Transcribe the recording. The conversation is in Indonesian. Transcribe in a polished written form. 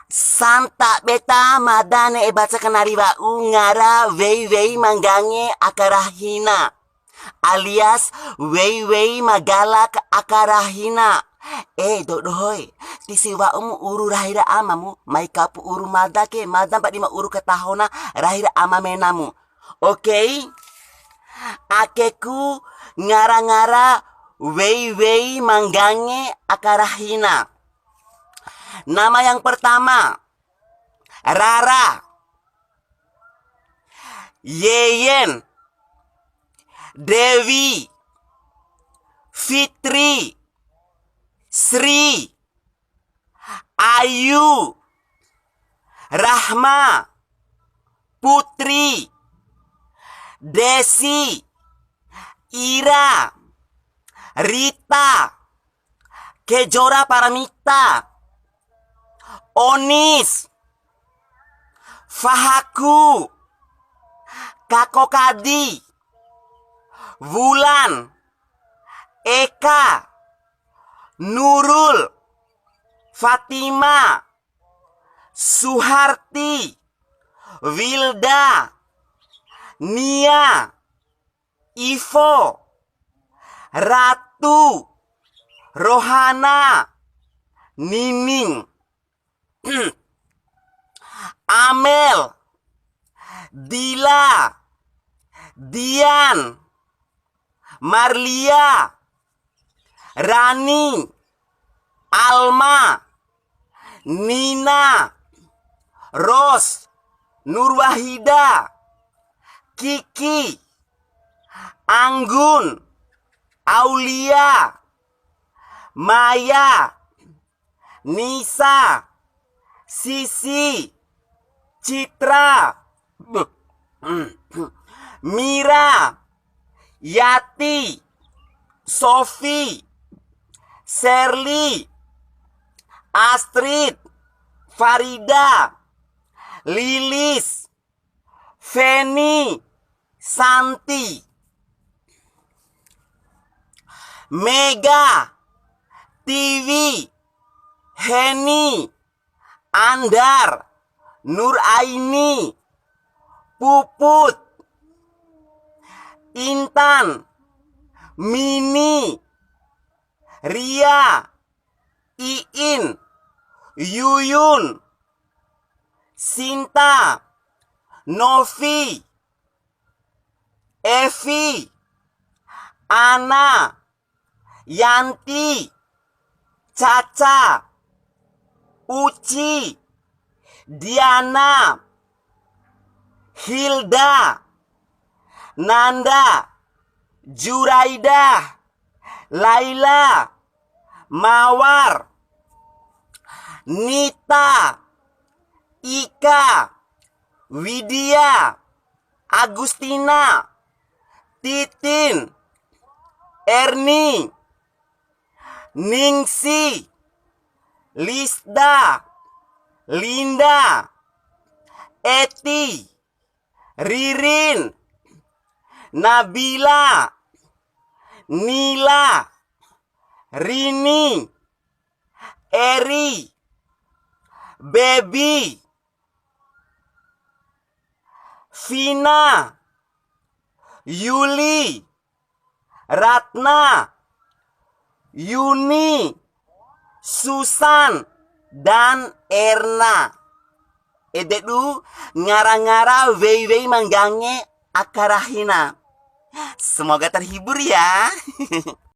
Santa beta madane e baca kanariwa ungara wei wei manggange akarahina alias wei wei magalak akarahina. Dodohoy tisiwa uru rahira amamu maikapu uru madake madam pak 5 uru ketahona rahira amamenamu. Oke, akeku ngara-ngara wei wei manggange akarahina. Nama yang pertama Rara, Yeyen, Dewi, Fitri, Sri, Ayu, Rahma, Putri, Desi, Ira, Rita, Kejora Paramita, Onis, Fahaku, Kakokadi, Wulan, Eka, Nurul, Fatima, Suharti, Wilda, Nia, Ivo, Ratu, Rohana, Nining, Amel, Dila, Dian, Marlia, Rani, Alma, Nina, Ros, Nurwahida, Kiki, Anggun, Aulia, Maya, Nisa, Sisi, Citra, Mira, Yati, Sofi, Serly, Astrid, Farida, Lilis, Feni, Santi, Mega, Tiwi, Heni, Andar, Nuraini, Puput, Intan, Mini, Ria, Iin, Yuyun, Sinta, Novi, Evi, Ana, Yanti, Caca, Uci, Diana, Hilda, Nanda, Juraida, Laila, Mawar, Nita, Ika, Widya, Agustina, Titin, Erni, Ningsi, Lisda, Linda, Eti, Ririn, Nabila, Nila, Rini, Eri, Baby, Vina, Yuli, Ratna, Yuni, Susan, dan Erna. Ededu ngara-ngara wei-wei manggange akarahina. Semoga terhibur ya.